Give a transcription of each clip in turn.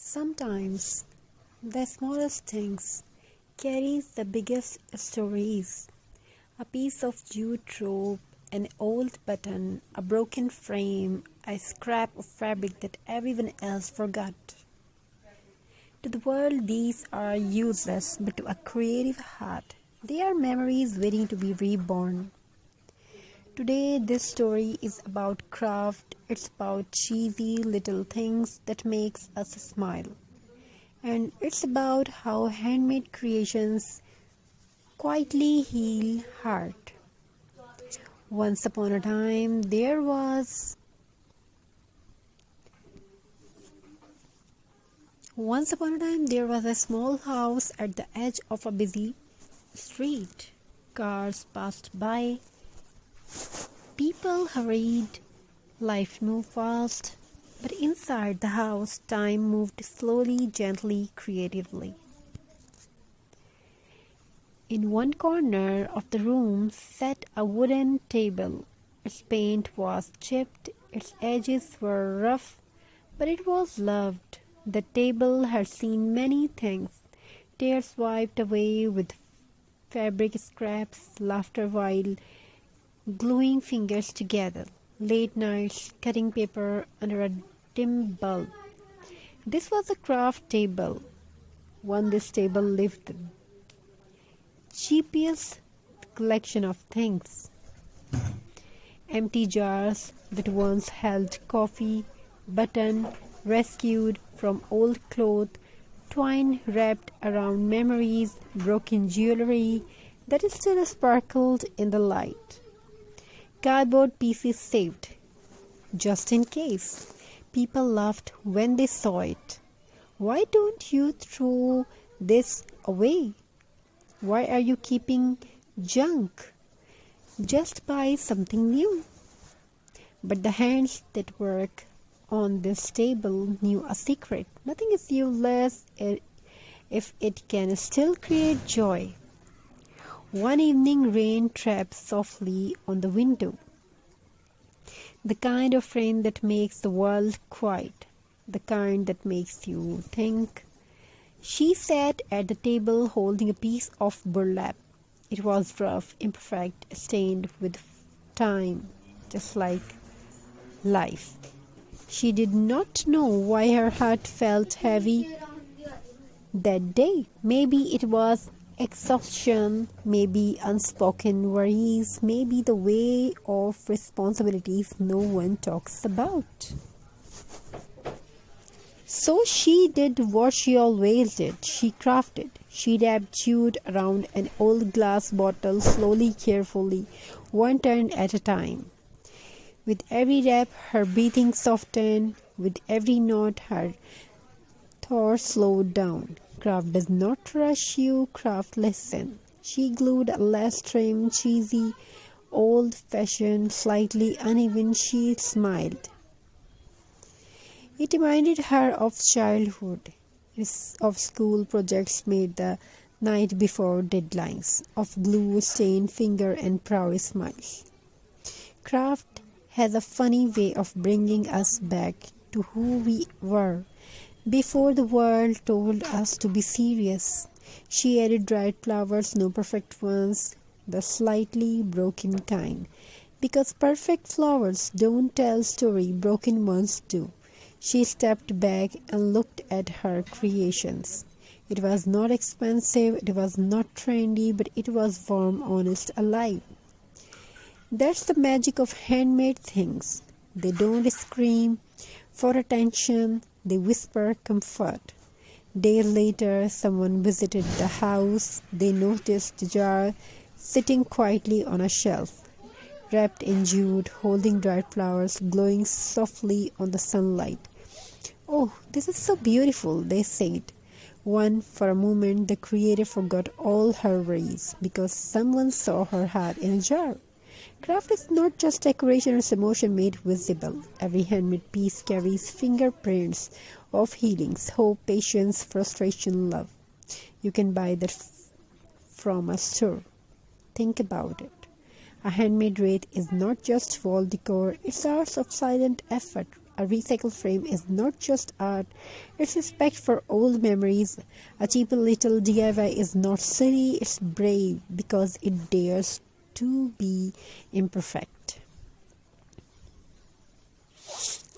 Sometimes the smallest things carries the biggest stories. A piece of jute rope, an old button, a broken frame, a scrap of fabric that everyone else forgot. To the world, these are useless, but to a creative heart, they are memories waiting to be reborn. Today, this story is about craft. It's about cheesy little things that makes us smile. And it's about how handmade creations quietly heal heart. Once upon a time, there was a small house at the edge of a busy street. Cars passed by, people hurried, life moved fast, but inside the house, time moved slowly, gently, creatively. In one corner of the room sat a wooden table. Its paint was chipped, its edges were rough, but it was loved. The table had seen many things, tears wiped away with fabric scraps, laughter while gluing fingers together, late nights cutting paper under a dim bulb. This was a craft table. On this table lived the cheapest collection of things. Empty jars that once held coffee, button rescued from old cloth, twine wrapped around memories, broken jewelry that still sparkled in the light. Cardboard pieces saved, just in case. People laughed when they saw it. Why don't you throw this away? Why are you keeping junk? Just buy something new. But the hands that work on this table knew a secret. Nothing is useless if it can still create joy. One evening, rain tapped softly on the window. The kind of rain that makes the world quiet, the kind that makes you think. She sat at the table holding a piece of burlap. It was rough, imperfect, stained with time, just like life. She did not know why her heart felt heavy that day. Maybe it was exhaustion, maybe unspoken worries, maybe the weight of responsibilities no one talks about. So she did what she always did. She crafted. She wrapped jute around an old glass bottle slowly, carefully, one turn at a time. With every wrap, her breathing softened. With every knot, her thoughts slowed down. Craft does not rush you, craft listen. She glued a less trim, cheesy, old-fashioned, slightly uneven. She smiled. It reminded her of childhood, of school projects made the night before deadlines, of glue-stained finger and proud smiles. Craft has a funny way of bringing us back to who we were before the world told us to be serious. She added dried flowers, no perfect ones, the slightly broken kind. Because perfect flowers don't tell story, broken ones do. She stepped back and looked at her creations. It was not expensive, it was not trendy, but it was warm, honest, alive. That's the magic of handmade things. They don't scream for attention, they whisper comfort. Days later, someone visited the house. They noticed the jar sitting quietly on a shelf, wrapped in jute, holding dried flowers, glowing softly on the sunlight. "Oh, this is so beautiful," they said. For a moment, the creator forgot all her worries because someone saw her heart in a jar. Craft is not just decoration, it's emotion made visible. Every handmade piece carries fingerprints of healings, hope, patience, frustration, love. You can buy that from a store. Think about it. A handmade wreath is not just wall decor, it's hours of silent effort. A recycled frame is not just art, it's respect for old memories. A cheap little DIY is not silly, it's brave because it dares to be imperfect.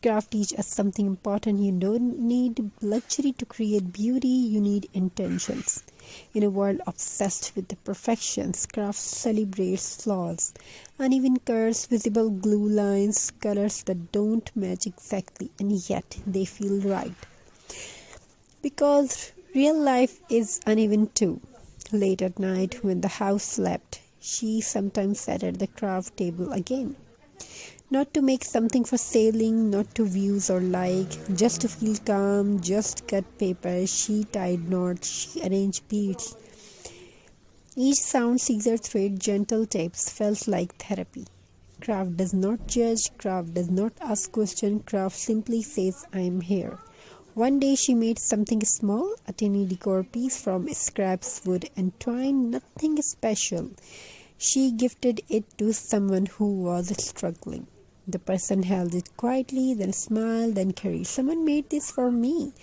Craft teach us something important. You don't need luxury to create beauty, you need intentions. In a world obsessed with the perfections, craft celebrates flaws, uneven curves, visible glue lines, colors that don't match exactly, and yet they feel right. Because real life is uneven too. Late at night, when the house slept, she sometimes sat at the craft table again. Not to make something for selling, not to views or like, just to feel calm, just cut paper, she tied knots, she arranged beads. Each sound, scissor thread, gentle taps felt like therapy. Craft does not judge, craft does not ask questions, craft simply says, I am here. One day she made something small, a tiny decor piece from scraps, wood and twine, nothing special. She gifted it to someone who was struggling. The person held it quietly, then smiled, then carried. Someone made this for me.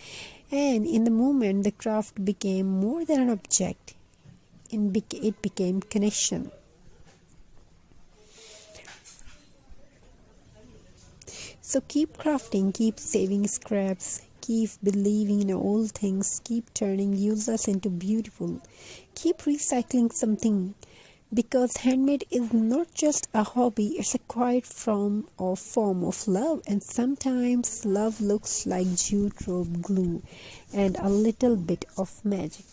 And in the moment, the craft became more than an object. It became connection. So keep crafting, keep saving scraps, keep believing in old things, keep turning useless into beautiful. Keep recycling something. Because handmade is not just a hobby, it's a quiet form of love, and sometimes love looks like jute rope glue and a little bit of magic.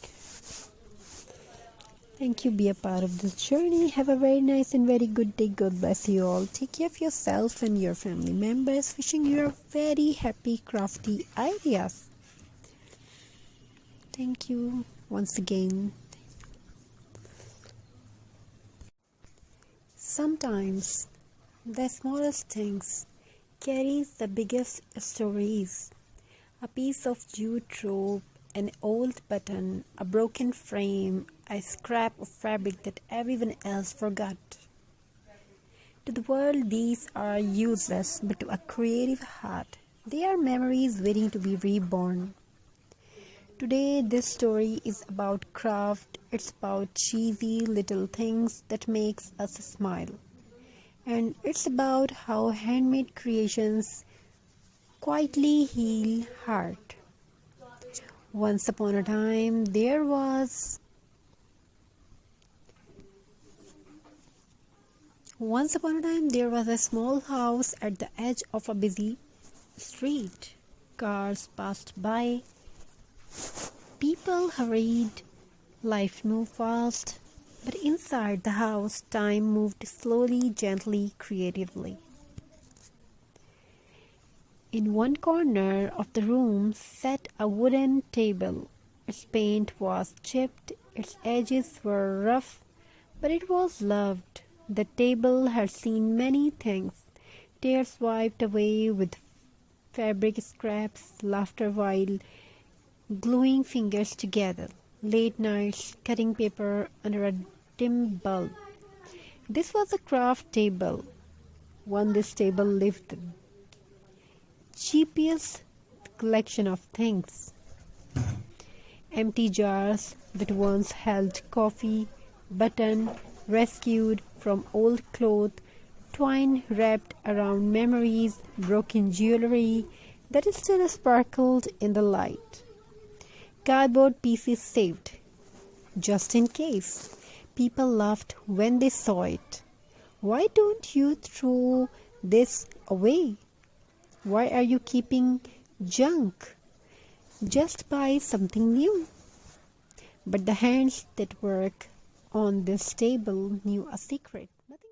Thank you. Be a part of this journey. Have a very nice and very good day. God bless you all. Take care of yourself and your family members. Wishing you a very happy crafty ideas. Thank you once again. Sometimes the smallest things carries the biggest stories. A piece of jute rope, an old button, a broken frame, a scrap of fabric that everyone else forgot. To the world, these are useless, but to a creative heart, they are memories waiting to be reborn. Today, this story is about craft. It's about cheesy little things that makes us smile. And it's about how handmade creations quietly heal heart. Once upon a time, there was a small house at the edge of a busy street. Cars passed by. People hurried, life moved fast, but inside the house, time moved slowly, gently, creatively. In one corner of the room sat a wooden table. Its paint was chipped, its edges were rough, but it was loved. The table had seen many things, tears wiped away with fabric scraps, laughter while gluing fingers together, late nights cutting paper under a dim bulb. This was a craft table. On this table lived the cheapest collection of things. Empty jars that once held coffee, button rescued from old cloth, twine wrapped around memories, broken jewelry that still sparkled in the light. Cardboard pieces saved, just in case. People laughed when they saw it. Why don't you throw this away? Why are you keeping junk? Just buy something new. But the hands that work on this table knew a secret.